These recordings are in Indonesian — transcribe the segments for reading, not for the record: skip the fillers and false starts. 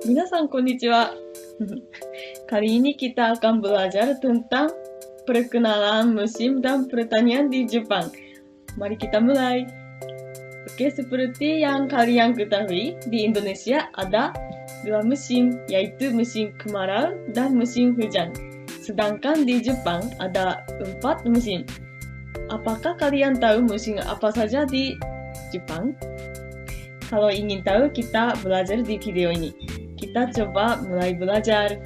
Minasan konnichiwa. Kali ini kita akan belajar tentang perkenalan musim dan pertanian di Jepang. Mari kita mulai. Oke, seperti yang kalian ketahui, di Indonesia ada dua musim, yaitu musim kemarau dan musim hujan. Sedangkan di Jepang ada 4 musim. Apakah kalian tahu musim apa saja di Jepang? Kalau ingin tahu, kita belajar di video ini. Kita coba mulai belajar.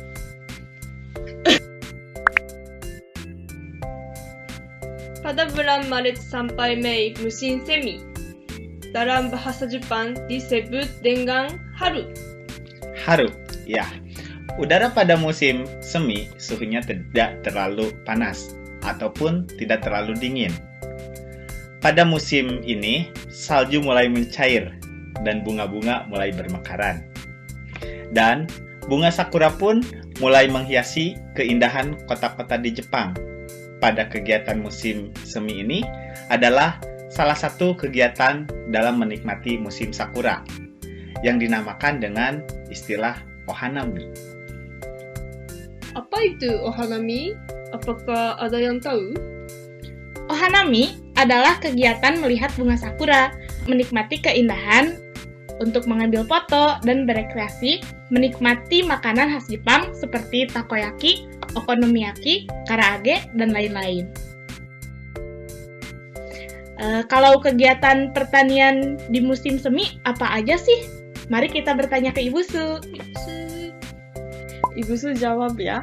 Pada bulan Maret sampai Mei musim semi. Dalam bahasa Jepang disebut dengan haru. Haru, ya. Udara pada musim semi suhunya tidak terlalu panas ataupun tidak terlalu dingin. Pada musim ini, salju mulai mencair dan bunga-bunga mulai bermekaran. Dan bunga sakura pun mulai menghiasi keindahan kota-kota di Jepang. Pada kegiatan musim semi ini adalah salah satu kegiatan dalam menikmati musim sakura yang dinamakan dengan istilah ohanami. Apa itu ohanami? Apakah ada yang tahu? Ohanami adalah kegiatan melihat bunga sakura, menikmati keindahan, untuk mengambil foto dan berekreasi, menikmati makanan khas Jepang seperti takoyaki, okonomiyaki, karaage, dan lain-lain. Kalau kegiatan pertanian di musim semi, apa aja sih? Mari kita bertanya ke Ibu Su. Ibu Su jawab ya.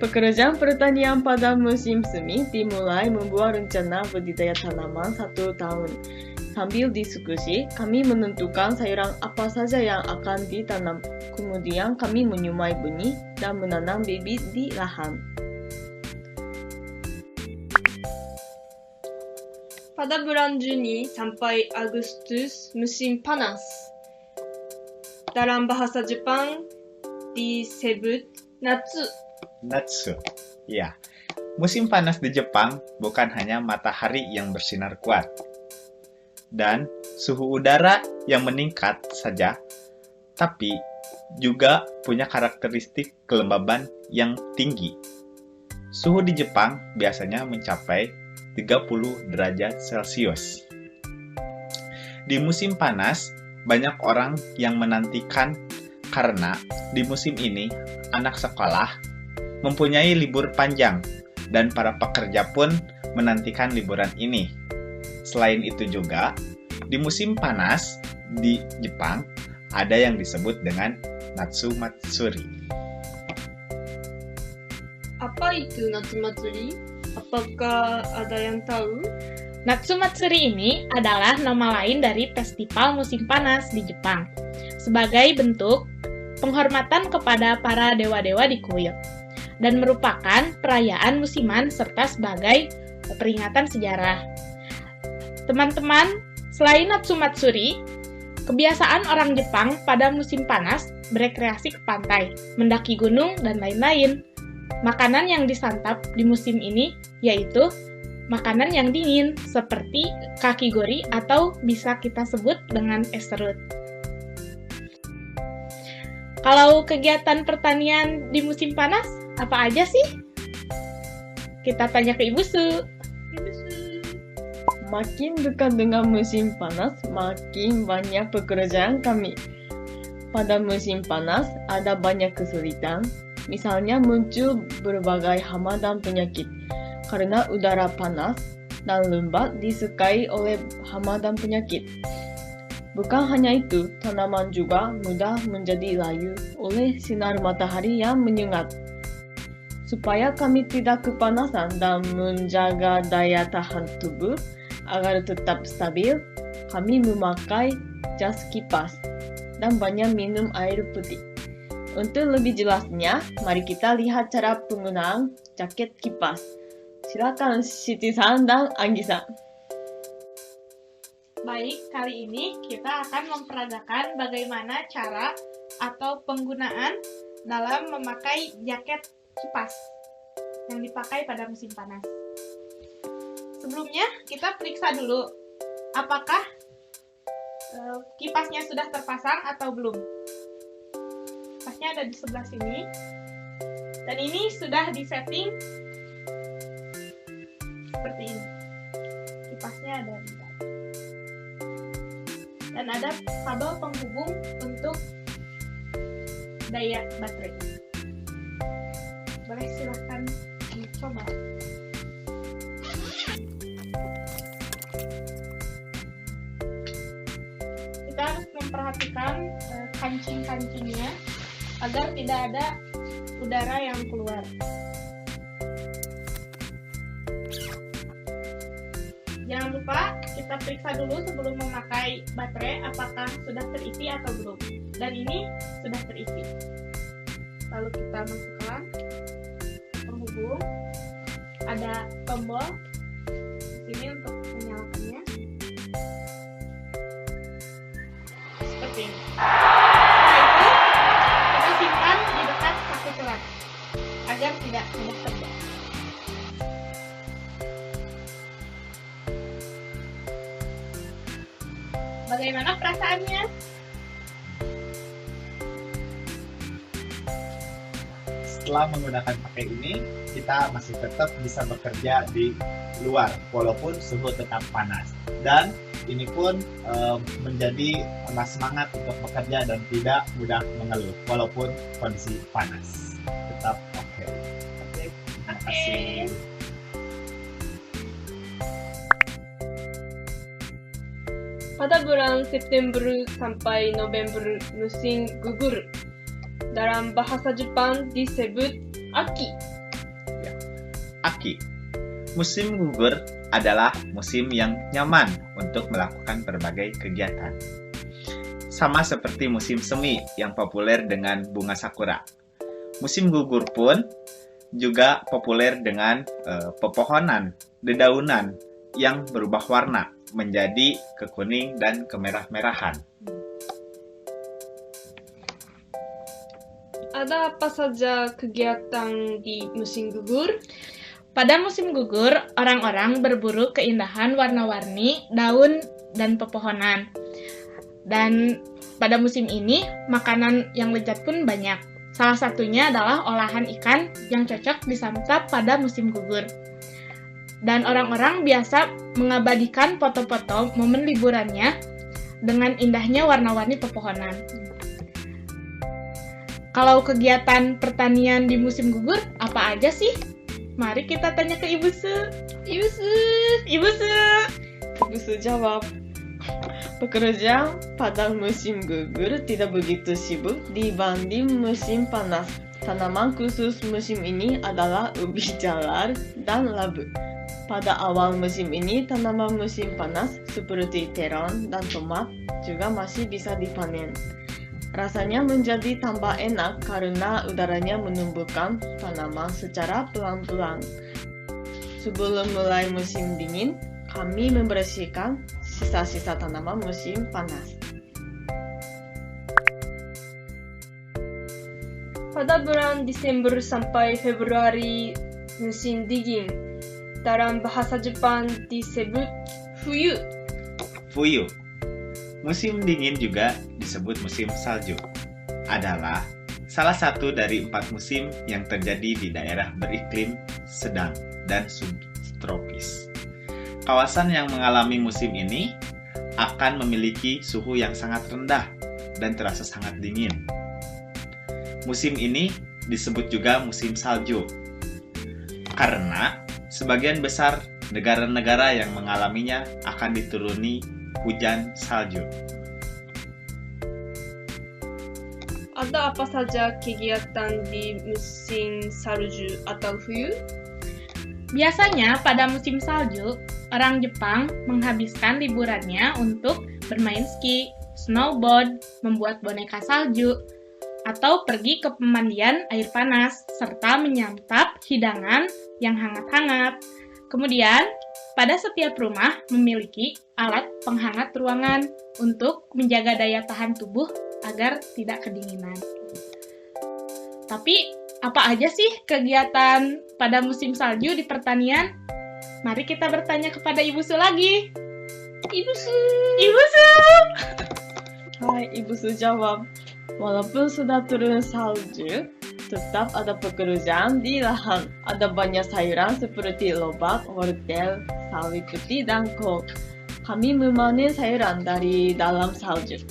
Pekerjaan pertanian pada musim semi dimulai membuat rencana budidaya tanaman 1 tahun. Sambil diskusi, kami menentukan sayuran apa saja yang akan ditanam. Kemudian kami menyumai benih dan menanam bibit di lahan. Pada bulan Juni sampai Agustus musim panas. Dalam bahasa Jepang disebut natsu. Natsu, ya. Musim panas di Jepang bukan hanya matahari yang bersinar kuat dan suhu udara yang meningkat saja, tapi juga punya karakteristik kelembaban yang tinggi. Suhu di Jepang biasanya mencapai 30 derajat Celcius. Di musim panas, banyak orang yang menantikan karena di musim ini anak sekolah mempunyai libur panjang dan para pekerja pun menantikan liburan ini. Selain itu juga, di musim panas di Jepang ada yang disebut dengan Natsu Matsuri. Apa itu Natsu Matsuri? Apakah ada yang tahu? Natsu Matsuri ini adalah nama lain dari festival musim panas di Jepang, sebagai bentuk penghormatan kepada para dewa-dewa di kuil, dan merupakan perayaan musiman serta sebagai peringatan sejarah. Teman-teman, selain Natsu Matsuri, kebiasaan orang Jepang pada musim panas berekreasi ke pantai, mendaki gunung, dan lain-lain. Makanan yang disantap di musim ini yaitu makanan yang dingin seperti kakigori atau bisa kita sebut dengan es serut. Kalau kegiatan pertanian di musim panas, apa aja sih? Kita tanya ke Ibu Su. Makin dekat dengan musim panas, makin banyak pekerjaan kami. Pada musim panas, ada banyak kesulitan. Misalnya muncul berbagai hama dan penyakit. Karena udara panas dan lembab disukai oleh hama dan penyakit. Bukan hanya itu, tanaman juga mudah menjadi layu oleh sinar matahari yang menyengat. Supaya kami tidak kepanasan dan menjaga daya tahan tubuh agar tetap stabil, kami memakai jas kipas dan banyak minum air putih. Untuk lebih jelasnya, mari kita lihat cara penggunaan jaket kipas. Silakan Siti-san dan Anggi-san. Baik, kali ini kita akan memperagakan bagaimana cara atau penggunaan dalam memakai jaket kipas yang dipakai pada musim panas. Sebelumnya, kita periksa dulu apakah kipasnya sudah terpasang atau belum. kipasnya ada di sebelah sini. Dan ini sudah disetting seperti ini. Kipasnya ada di dalam. Dan ada kabel penghubung untuk daya baterai. Boleh silahkan dicoba. Kita harus memperhatikan kancing-kancingnya agar tidak ada udara yang keluar. Jangan lupa kita periksa dulu sebelum memakai baterai apakah sudah terisi atau belum. Dan ini sudah terisi. Lalu kita masukkan penghubung. Ada tombol di sini untuk menyalakannya. Seperti ini. Setelah itu kita simpan di dekat saku keras agar tidak mudah terbang. Bagaimana perasaannya? Setelah menggunakan pakai ini, kita masih tetap bisa bekerja di luar walaupun suhu tetap panas. Dan ini pun menjadi semangat untuk bekerja dan tidak mudah mengeluh walaupun kondisi panas. Tetap oke. Terima kasih. Pada bulan September sampai November musim gugur. Dalam bahasa Jepang disebut Aki. Aki. Musim gugur adalah musim yang nyaman untuk melakukan berbagai kegiatan. Sama seperti musim semi yang populer dengan bunga sakura. Musim gugur pun juga populer dengan pepohonan, dedaunan yang berubah warna menjadi kekuning dan kemerah-merahan. Ada apa saja kegiatan di musim gugur? Pada musim gugur, orang-orang berburu keindahan warna-warni daun dan pepohonan. Dan pada musim ini, makanan yang lezat pun banyak. Salah satunya adalah olahan ikan yang cocok disantap pada musim gugur. Dan orang-orang biasa mengabadikan foto-foto momen liburannya dengan indahnya warna-warni pepohonan. Kalau kegiatan pertanian di musim gugur, apa aja sih? Mari kita tanya ke Ibu Su. Ibu Su. Ibu Su. Ibu Su jawab. Pekerja pada musim gugur tidak begitu sibuk dibanding musim panas. Tanaman khusus musim ini adalah ubi jalar dan labu. Pada awal musim ini, tanaman musim panas seperti terong dan tomat juga masih bisa dipanen. Rasanya menjadi tambah enak karena udaranya menumbuhkan tanaman secara pelan-pelan. Sebelum mulai musim dingin, kami membersihkan sisa-sisa tanaman musim panas. Pada bulan Desember sampai Februari musim dingin. Dalam bahasa Jepang disebut fuyu. Fuyu. Musim dingin juga disebut musim salju. Adalah salah satu dari 4 musim yang terjadi di daerah beriklim sedang dan subtropis. Kawasan yang mengalami musim ini akan memiliki suhu yang sangat rendah dan terasa sangat dingin. Musim ini disebut juga musim salju. Karena sebagian besar negara-negara yang mengalaminya akan dituruni hujan salju. Ada apa saja kegiatan di musim salju atau fuyu? Biasanya pada musim salju, orang Jepang menghabiskan liburannya untuk bermain ski, snowboard, membuat boneka salju, atau pergi ke pemandian air panas, serta menyantap hidangan yang hangat-hangat. Kemudian, pada setiap rumah memiliki alat penghangat ruangan untuk menjaga daya tahan tubuh agar tidak kedinginan. Tapi, apa aja sih kegiatan pada musim salju di pertanian? Mari kita bertanya kepada Ibu Su lagi. Ibu Su! Ibu Su! Hai, Ibu Su jawab. Walaupun sudah turun salju, tetap ada pekerjaan di lahan. Ada banyak sayuran seperti lobak, wortel, sawi putih, dan kol. Kami memanen sayuran dari dalam salju.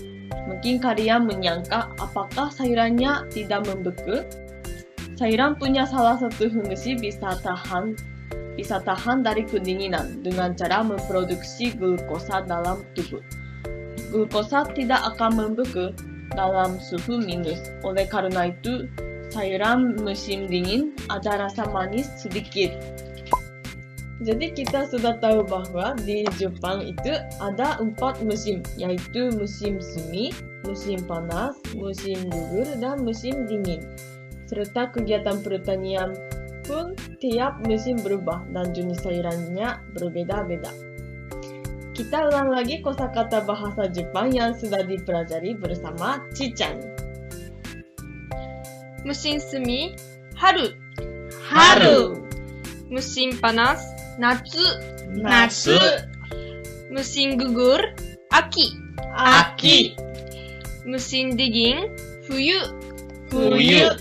Mungkin kalian menyangka apakah sayurannya tidak membeku? Sayuran punya salah satu fungsi bisa tahan dari kedinginan dengan cara memproduksi glukosa dalam tubuh. Glukosa tidak akan membeku dalam suhu minus. Oleh karena itu, sayuran musim dingin ada rasa manis sedikit. Jadi kita sudah tahu bahwa di Jepang itu ada 4 musim, yaitu musim semi, musim panas, musim gugur, dan musim dingin. Serta kegiatan pertanian pun tiap musim berubah dan jenis sayurannya berbeda-beda. Kita ulang lagi kosakata bahasa Jepang yang sudah dipelajari bersama Ci-chan. Musim semi, haru. Haru. Musim panas, natsu. Natsu. Musim gugur, aki. Aki. Musim dingin, fuyu. Fuyu.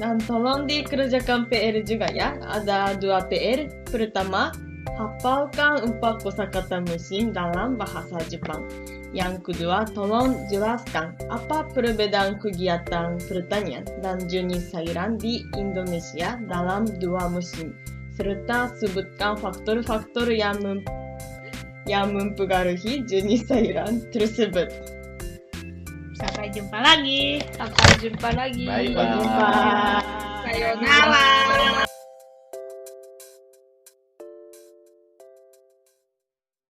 Dan tolong dikerjakan PR juga ya. Ada 2 PR. Pertama, hafalkan 4 kosakata musim dalam bahasa Jepang. Yang kedua, tolong jelaskan apa perbedaan kegiatan pertanian dan jenis sayuran di Indonesia dalam 2 musim. Serta sebutkan faktor-faktor yang mempengaruhi jenis sayuran tersebut. Sampai jumpa lagi. Sampai jumpa lagi. Bye-bye. Sampai jumpa. Sayonara.